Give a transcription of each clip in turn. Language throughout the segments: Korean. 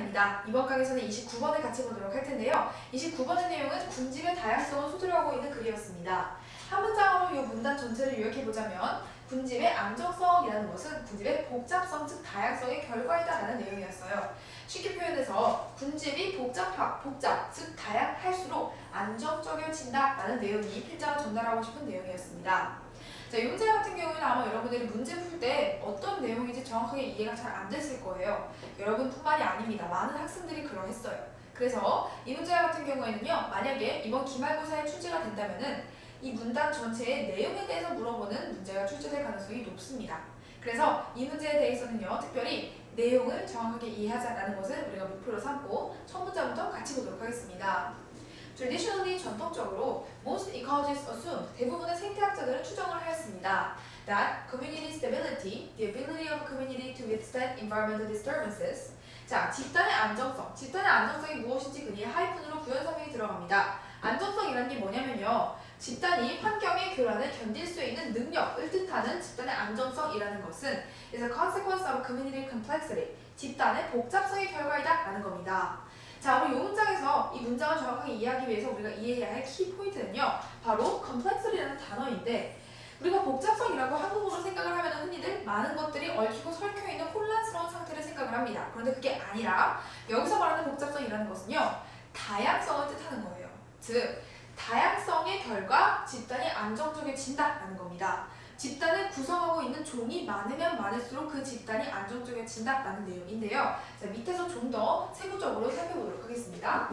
하나입니다. 이번 강의에서는 29번을 같이 보도록 할 텐데요. 29번의 내용은 군집의 다양성을 소두하고 있는 글이었습니다. 한 문장으로 이 문단 전체를 요약해보자면 군집의 안정성이라는 것은 군집의 복잡성 즉 다양성의 결과이다라는 내용이었어요. 쉽게 표현해서 군집이 복잡 즉 다양할수록 안정적이어진다라는 내용이 필자가 전달하고 싶은 내용이었습니다. 자, 이 문제 같은 경우에는 아마 여러분들이 문제 풀 때 어떤 내용인지 정확하게 이해가 잘 안 됐을 거예요. 여러분뿐만이 아닙니다. 많은 학생들이 그러했어요. 그래서 이 문제 같은 경우에는요, 만약에 이번 기말고사에 출제가 된다면은 이 문단 전체의 내용에 대해서 물어보는 문제가 출제될 가능성이 높습니다. 그래서 이 문제에 대해서는요, 특별히 내용을 정확하게 이해하자라는 것을 우리가 목표로 삼고 첫 문장부터 같이 보도록 하겠습니다. Traditionally, 전통적으로, most ecologists assume, 대부분의 생태학자들은 추정을 하였습니다. That community stability, the ability of a community to withstand environmental disturbances. 자, 집단의 안정성. 집단의 안정성이 무엇인지 그의 하이픈으로 부연 설명이 들어갑니다. 안정성이라는 게 뭐냐면요, 집단이 환경의 교란을 견딜 수 있는 능력을 뜻하는 집단의 안정성이라는 것은 is a consequence of community complexity, 집단의 복잡성의 결과이다 라는 겁니다. 자, 우리 이 문장에서 이 문장을 정확하게 이해하기 위해서 우리가 이해해야 할 키 포인트는요, 바로 complexity라는 단어인데, 우리가 복잡성이라고 한국어로 생각을 하면 흔히들 많은 것들이 얽히고 설켜있는 혼란스러운 상태를 생각을 합니다. 그런데 그게 아니라 여기서 말하는 복잡성이라는 것은요, 다양성을 뜻하는 거예요. 즉, 다양성의 결과 집단이 안정적이어진다라는 겁니다. 집단을 구성하고 있는 종이 많으면 많을수록 그 집단이 안정적이어진다라는 내용인데요. 자, 밑에서 좀 더 세부적으로 살펴보도록 하겠습니다.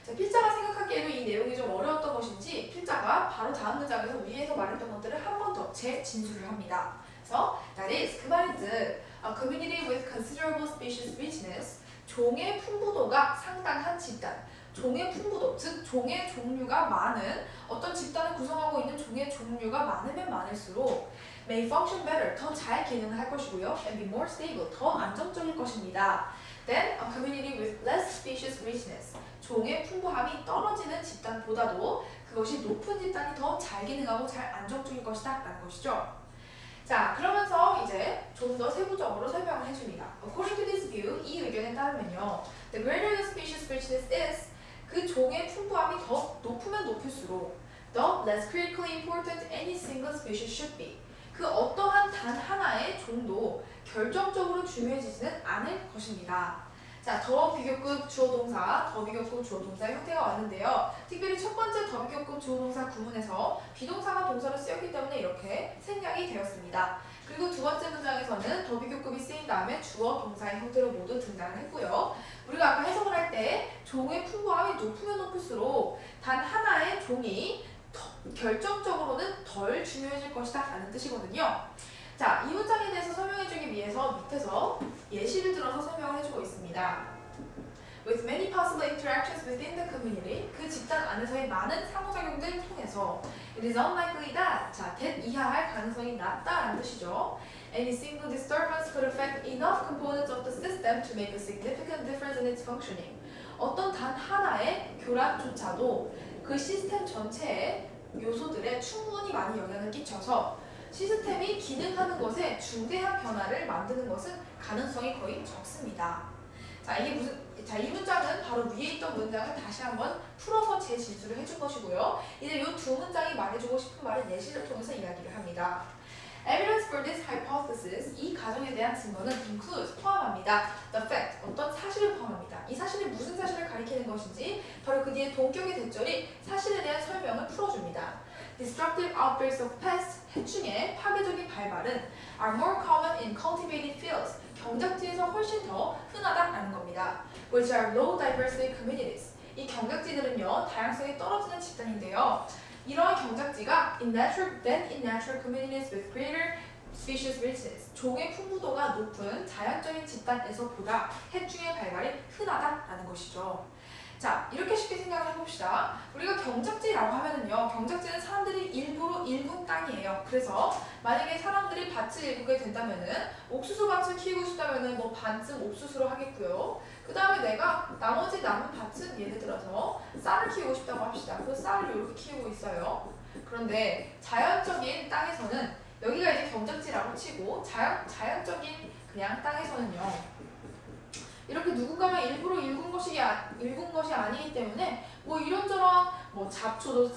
자, 필자가 생각하기에도 이 내용이 좀 어려웠던 것인지 필자가 바로 다음 문장에서 위에서 말했던 것들을 한 번 더 재진술을 합니다. 그래서 that is, 그 말은 즉 a community with considerable species richness, 종의 풍부도가 상당한 집단, 종의 풍부도, 즉 종의 종류가 많은 어떤 집단을 구성하고 있는 종의 종류가 많으면 많을수록 may function better, 더 잘 기능을 할 것이고요. and be more stable, 더 안정적일 것입니다. then a community with less species richness, 종의 풍부함이 떨어지는 집단보다도 그것이 높은 집단이 더 잘 기능하고 잘 안정적일 것이다 라는 것이죠. 자, 그러면서 이제 좀 더 세부적으로 설명을 해줍니다. According to this view, 이 의견에 따르면요, the greater the species richness is, 그 종의 풍부함이 더 높으면 높을수록 the less critically important any single species should be, 그 어떠한 단 하나의 종도 결정적으로 중요해지지는 않을 것입니다. 자, 더 비교급 주어동사, 더 비교급 주어동사의 형태가 왔는데요. 특별히 첫 번째 더 비교급 주어동사 구문에서 비동사가 동사로 쓰였기 때문에 이렇게 생략이 되었습니다. 그리고 두 번째 문장에서는 더 비교급이 쓰인 다음에 주어 동사의 형태로 모두 등장을 했고요. 우리가 아까 해석을 할 때 종의 풍부함이 높으면 높을수록 단 하나의 종이 결정적으로는 덜 중요해질 것이다 라는 뜻이거든요. 자, 이 문장에 대해서 설명해주기 위해서 밑에서 예시를 들어서 설명을 해주고 있습니다. With many possible interactions within the community, 그 집단 안에서의 많은 상호작용들을 통해서 it is unlikely that, 자, that 이하할 가능성이 낮다라는 뜻이죠. Any single disturbance could affect enough components of the system to make a significant difference in its functioning. 어떤 단 하나의 교란조차도 그 시스템 전체의 요소들에 충분히 많이 영향을 끼쳐서 시스템이 기능하는 것에 중대한 변화를 만드는 것은 가능성이 거의 적습니다. 자, 이 문장은 바로 위에 있던 문장을 다시 한번 풀어서 재진술을 해준 것이고요. 이제 이 두 문장이 말해주고 싶은 말은 예시를 통해서 이야기를 합니다. Evidence for this hypothesis, 이 가정에 대한 증거는 includes, 포함합니다. The fact, 어떤 사실을 포함합니다. 이 사실이 무슨 사실을 가리키는 것인지 바로 그 뒤에 동격의 대절이 사실에 대한 설명을 풀어줍니다. Destructive outbreaks of pests, 해충의 파괴적인 발발은 are more common in cultivated fields, 경작지에서 훨씬 더 흔하다라는 겁니다. Which are low diversity communities, 이 경작지들은요, 다양성이 떨어지는 집단인데요. 이러한 경작지가 in natural communities with greater species richness, 종의 풍부도가 높은 자연적인 집단에서보다 해충의 발발이 흔하다라는 것이죠. 자, 이렇게 쉽게 생각을 해봅시다. 우리가 경작지라고 하면은요, 경작지는 사람들이 일부러 일군 땅이에요. 그래서 만약에 사람들이 밭을 일구게 된다면은 옥수수밭을 키우고 싶다면은 뭐 반쯤 옥수수로 하겠고요. 그 다음에 내가 나머지 남은 밭은 예를 들어서 쌀을 키우고 싶다고 합시다. 그 쌀을 이렇게 키우고 있어요. 그런데 자연적인 땅에서는 여기가 이제 경작지라고 치고 자연적인 그냥 땅에서는요, 이렇게 누군가만 일부러 읽은 것이 아니기 때문에 뭐 이런저런 뭐 잡초도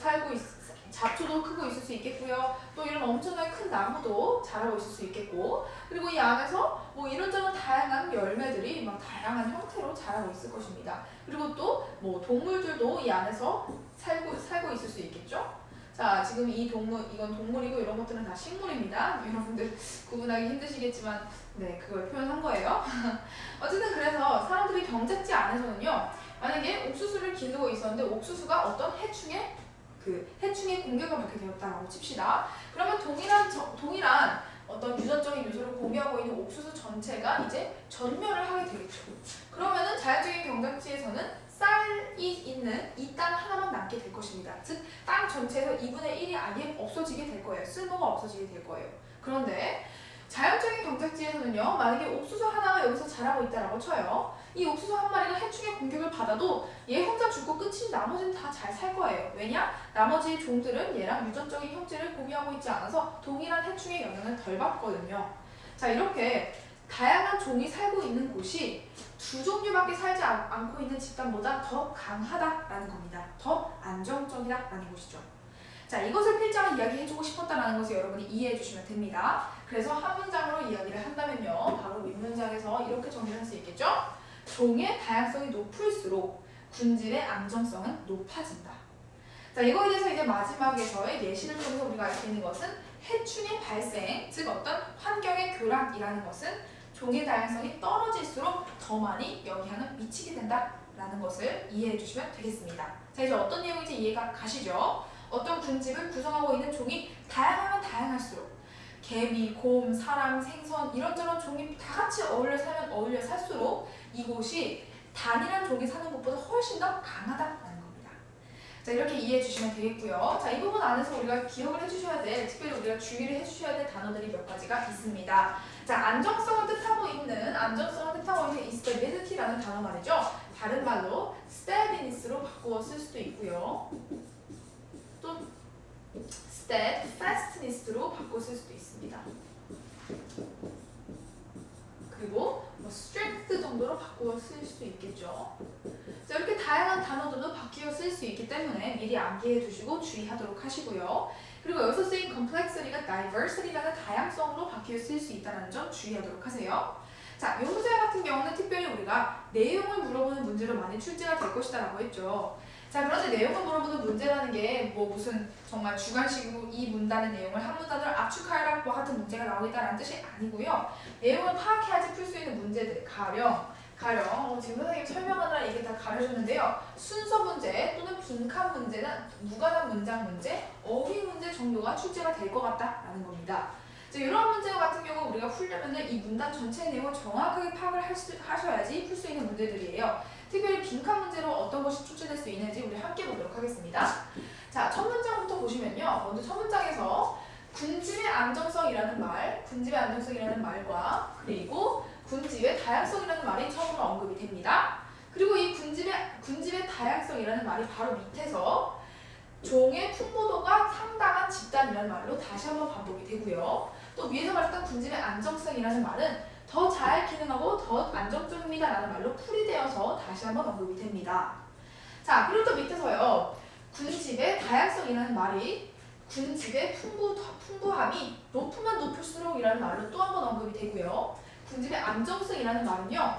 크고 있을 수 있겠고요. 또 이런 엄청나게 큰 나무도 자라고 있을 수 있겠고, 그리고 이 안에서 뭐 이런저런 다양한 열매들이 막 다양한 형태로 자라고 있을 것입니다. 그리고 또 뭐 동물들도 이 안에서 살고 있을 수 있겠죠. 자, 지금 이건 동물이고 이런 것들은 다 식물입니다. 여러분들 구분하기 힘드시겠지만 네, 그걸 표현한 거예요. 어쨌든 그래서 사람들이 경작지 안에서는요, 만약에 옥수수를 기르고 있었는데 옥수수가 어떤 해충의 공격을 받게 되었다라고 칩시다. 그러면 동일한 어떤 유전적인 요소를 공유하고 있는 옥수수 전체가 이제 전멸을 하게 되겠죠. 그러면은 자연적인 경작지에서는 쌀이 있는 이 땅 하나만 남게 될 것입니다. 즉, 땅 전체에서 2분의 1이 아예 없어지게 될 거예요. 쓸모가 없어지게 될 거예요. 그런데 자연적인 경작지에서는요, 만약에 옥수수 하나가 여기서 자라고 있다라고 쳐요. 이 옥수수 한 마리가 해충의 공격을 받아도 얘 혼자 죽고 끝이지 나머지는 다 잘 살 거예요. 왜냐? 나머지 종들은 얘랑 유전적인 형질을 공유하고 있지 않아서 동일한 해충의 영향을 덜 받거든요. 자, 이렇게 다양한 종이 살고 있는 곳이 두 종류밖에 살지 않고 있는 집단보다 더 강하다라는 겁니다. 더 안정적이다라는 것이죠. 자, 이것을 필자가 이야기해주고 싶었다는 것을 여러분이 이해해 주시면 됩니다. 그래서 한 문장으로 이야기를 한다면요, 바로 윗문장에서 이렇게 정리를 할 수 있겠죠? 종의 다양성이 높을수록 군집의 안정성은 높아진다. 자, 이거에 대해서 이제 마지막에서의 예시를 통해서 우리가 알 수 있는 것은 해충의 발생, 즉 어떤 환경의 교란이라는 것은 종의 다양성이 떨어질수록 더 많이 영향을 미치게 된다라는 것을 이해해 주시면 되겠습니다. 자, 이제 어떤 내용인지 이해가 가시죠? 어떤 군집을 구성하고 있는 종이 다양하면 다양할수록 개미, 곰, 사람, 생선 이런저런 종이 다 같이 어울려 살면 어울려 살수록 이곳이 단일한 종이 사는 것보다 훨씬 더 강하다라는 겁니다. 자, 이렇게 이해해 주시면 되겠고요. 자, 이 부분 안에서 우리가 기억을 해주셔야 될, 특별히 우리가 주의를 해주셔야 될 단어들이 몇 가지가 있습니다. 자, 안정성을 뜻하고 있는 stability라는 단어 말이죠. 다른 말로 steadiness로 바꾸어 쓸 수도 있고요. 또 steadfastness로 바꿔 쓸 수도 있습니다. 그리고 뭐 strength 정도로 바꾸어 쓸 수도 있겠죠. 자, 이렇게 다양한 단어들도 바뀌어 쓸 수 있기 때문에 미리 암기해 두시고 주의하도록 하시고요. 그리고 여기서 쓰인 complexity가 diversity라는 다양성으로 바뀌어 쓸 수 있다는 점 주의하도록 하세요. 자, 이 문제 같은 경우는 특별히 우리가 내용을 물어보는 문제로 많이 출제가 될 것이다 라고 했죠. 자, 그런데 내용을 물어보는 문제라는 게 뭐 무슨 정말 주관식으로 이 문단의 내용을 한 문단으로 압축하라와 같은 문제가 나오겠다라는 뜻이 아니고요. 내용을 파악해야지 풀 수 있는 문제들, 가령 지금 선생님 설명하느라 이게 다 가려줬는데요. 순서 문제 또는 빈칸 문제는 무관한 문장 문제, 어휘 문제 정도가 출제가 될 것 같다라는 겁니다. 자, 이런 문제 같은 경우 우리가 풀려면 이 문단 전체 내용을 정확하게 파악을 하셔야지 풀 수 있는 문제들이에요. 특별히 빈칸 문제로 어떤 것이 출제될 수 있는지 우리 함께 보도록 하겠습니다. 자, 첫 문장부터 보시면요. 먼저 첫 문장에서 군집의 안정성이라는 말과 그리고 군집의 다양성이라는 말이 처음으로 언급이 됩니다. 그리고 이 군집의 다양성이라는 말이 바로 밑에서 종의 풍부도가 상당한 집단이라는 말로 다시 한번 반복이 되고요. 또 위에서 말했던 군집의 안정성이라는 말은 더 잘 기능하고 더 안정적입니다라는 말로 풀이되어서 다시 한번 언급이 됩니다. 자, 그리고 또 밑에서요. 군집의 다양성이라는 말이 군집의 풍부함이 높으면 높을수록이라는 말로 또 한번 언급이 되고요. 군집의 안정성이라는 말은요.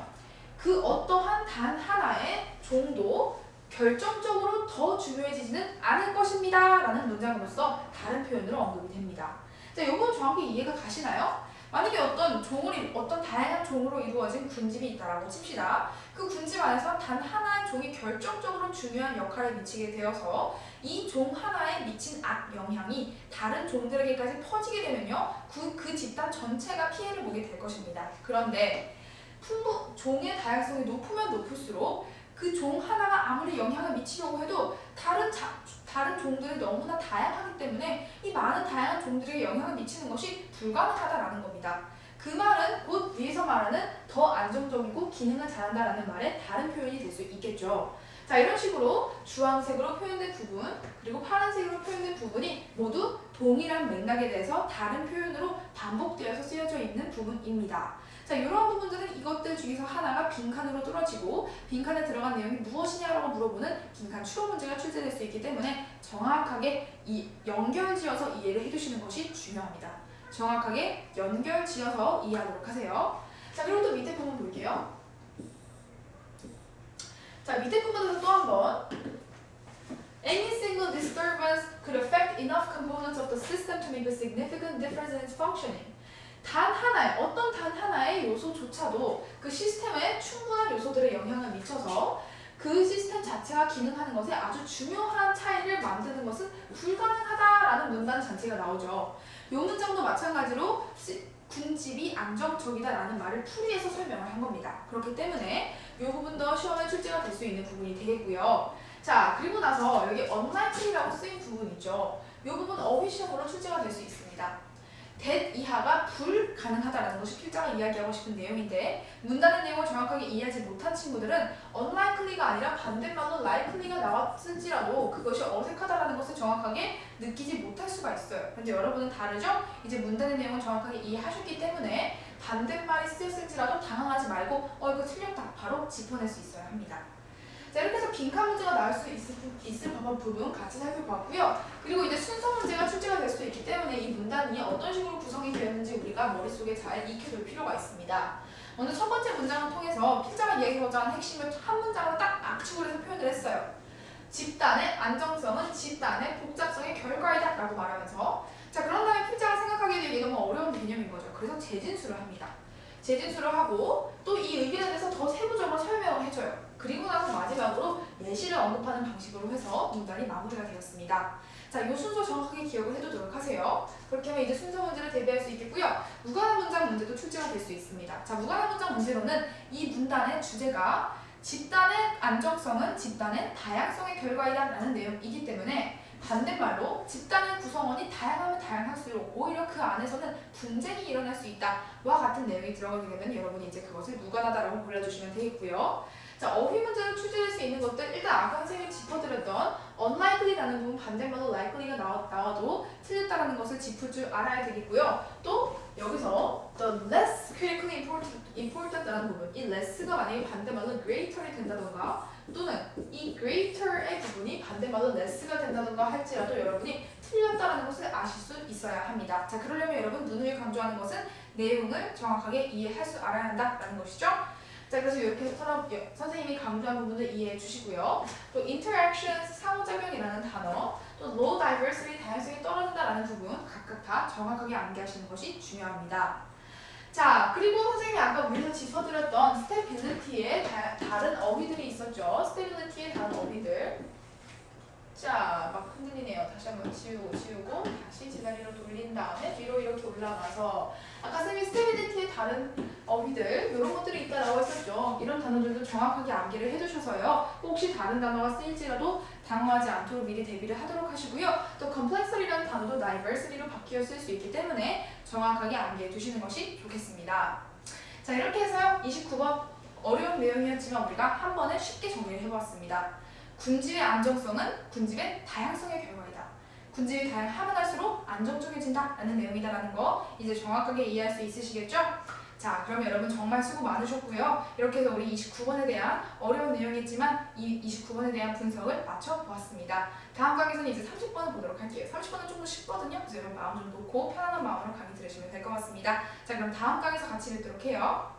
그 어떠한 단 하나의 종도 결정적으로 더 중요해지지는 않을 것입니다. 라는 문장으로서 다른 표현으로 언급이 됩니다. 자, 이건 정확히 이해가 가시나요? 만약에 어떤 다양한 종으로 이루어진 군집이 있다라고 칩시다. 그 군집 안에서 단 하나의 종이 결정적으로 중요한 역할을 미치게 되어서 이 종 하나에 미친 악영향이 다른 종들에게까지 퍼지게 되면요. 그 집단 전체가 피해를 보게 될 것입니다. 그런데 종의 다양성이 높으면 높을수록 그 종 하나가 아무리 영향을 미치려고 해도 다른 종들이 너무나 다양하기 때문에 이 많은 다양한 종들에게 영향을 미치는 것이 불가능하다라는 겁니다. 그 말은 곧 위에서 말하는 더 안정적이고 기능을 잘한다라는 말의 다른 표현이 될 수 있겠죠. 자, 이런 식으로 주황색으로 표현된 부분 그리고 파란색으로 표현된 부분이 모두 동일한 맥락에 대해서 다른 표현으로 반복되어서 쓰여져 있는 부분입니다. 자, 이런 부분들은 이것들 중에서 하나가 빈칸으로 뚫어지고 빈칸에 들어간 내용이 무엇이냐라고 물어보는 빈칸 추론 문제가 출제될 수 있기 때문에 정확하게 이 연결지어서 이해를 해두시는 것이 중요합니다. 정확하게 연결지어서 이해하도록 하세요. 자, 그리고 또 밑에 부분 볼게요. 자, 밑에 부분에서 또 한번 Any single disturbance could affect enough components of the system to make a significant difference in its functioning. 단 하나의 어떤 단 하나의 요소조차도 그 시스템에 충분한 요소들의 영향을 미쳐서 그 시스템 자체가 기능하는 것에 아주 중요한 차이를 만드는 것은 불가능하다라는 문단 전체가 나오죠. 이 문장도 마찬가지로 군집이 안정적이다라는 말을 풀이해서 설명을 한 겁니다. 그렇기 때문에 이 부분도 시험에 출제가 될 수 있는 부분이 되겠고요. 자, 그리고 나서 여기 unlike라고 쓰인 부분 있죠. 이 부분 어휘 시험으로 출제가 될 수 있습니다. that 이하가 불가능하다라는 것이 필자가 이야기하고 싶은 내용인데 문단의 내용을 정확하게 이해하지 못한 친구들은 unlikely가 아니라 반대말로 likely가 나왔을지라도 그것이 어색하다라는 것을 정확하게 느끼지 못할 수가 있어요. 그런데 여러분은 다르죠? 이제 문단의 내용을 정확하게 이해하셨기 때문에 반대말이 쓰였을지라도 당황하지 말고 이거 틀렸다 바로 짚어낼 수 있어야 합니다. 자, 이렇게 해서 빈칸 문제가 나올 수 있을 법한 부분 같이 살펴봤고요. 그리고 이제 순서 문제가 출제가 될 수 있기 때문에 이 문단이 어떤 식으로 구성이 되었는지 우리가 머릿속에 잘 익혀둘 필요가 있습니다. 먼저 첫 번째 문장을 통해서 필자가 이야기하고자 하는 핵심을 한 문장으로 딱 압축을 해서 표현을 했어요. 집단의 안정성은 집단의 복잡성의 결과이다 라고 말하면서 자, 그런 다음에 필자가 생각하기에도 이게 너무 어려운 개념인 거죠. 그래서 재진수를 합니다. 재진수를 하고 또 이 의견에 대해서 더 세부적으로 설명을 해줘요. 그리고 나서 마지막으로 예시를 언급하는 방식으로 해서 문단이 마무리가 되었습니다. 자, 이 순서 정확하게 기억을 해두도록 하세요. 그렇게 하면 이제 순서 문제를 대비할 수 있겠고요. 무관한 문장 문제도 출제가 될 수 있습니다. 자, 무관한 문장 문제로는 이 문단의 주제가 집단의 안정성은 집단의 다양성의 결과이다 라는 내용이기 때문에 반대말로 집단의 구성원이 다양하면 다양할수록 오히려 그 안에서는 분쟁이 일어날 수 있다와 같은 내용이 들어가게 되면 여러분이 이제 그것을 무관하다라고 골라주시면 되겠고요. 자, 어휘 문제로 출제될 수 있는 것들 일단 아까 선생님이 짚어드렸던 unlikely라는 부분 반대말로 likely가 나와도 틀렸다라는 것을 짚을 줄 알아야 되겠고요. 또 여기서 the less critically important라는 부분 이 less가 만약에 반대말로 greater이 된다던가 또는 이 greater의 부분이 반대말로 less가 된다던가 할지라도 여러분이 틀렸다라는 것을 아실 수 있어야 합니다. 자, 그러려면 여러분 누누이 강조하는 것은 내용을 정확하게 이해할 줄 알아야 한다라는 것이죠. 자, 그래서 이렇게 해서 선생님이 강조한 부분을 이해해 주시고요. 또 interactions, 상호작용이라는 단어, 또 low diversity, 다양성이 떨어진다라는 부분 각각 다 정확하게 암기하시는 것이 중요합니다. 자, 그리고 선생님이 아까 위에서 짚어드렸던 stability의 다른 어휘들이 있었죠. stability의 다른 어휘들. 자, 막 흔들리네요. 다시 한번 지우고 다시 제자리로 돌린 다음에 뒤로 이렇게 올라가서 아까 선생님이 stability의 다른 어휘들 이런 것들이 있다라고 했었죠. 이런 단어들도 정확하게 암기를 해두셔서요. 혹시 다른 단어가 쓰일지라도 당황하지 않도록 미리 대비를 하도록 하시고요. 또 complexity라는 단어도 diversity로 바뀌어 쓸 수 있기 때문에 정확하게 암기해 두시는 것이 좋겠습니다. 자, 이렇게 해서요. 29번 어려운 내용이었지만 우리가 한 번에 쉽게 정리를 해보았습니다. 군집의 안정성은 군집의 다양성의 결과이다. 군집이 다양하면 할수록 안정적이진다라는 내용이다라는 거 이제 정확하게 이해할 수 있으시겠죠? 자, 그럼 여러분 정말 수고 많으셨고요. 이렇게 해서 우리 29번에 대한 어려운 내용이었지만 이 29번에 대한 분석을 마쳐보았습니다. 다음 강의에서는 이제 30번을 보도록 할게요. 30번은 좀 더 쉽거든요. 그래서 여러분 마음 좀 놓고 편안한 마음으로 강의 들으시면 될 것 같습니다. 자, 그럼 다음 강의에서 같이 뵙도록 해요.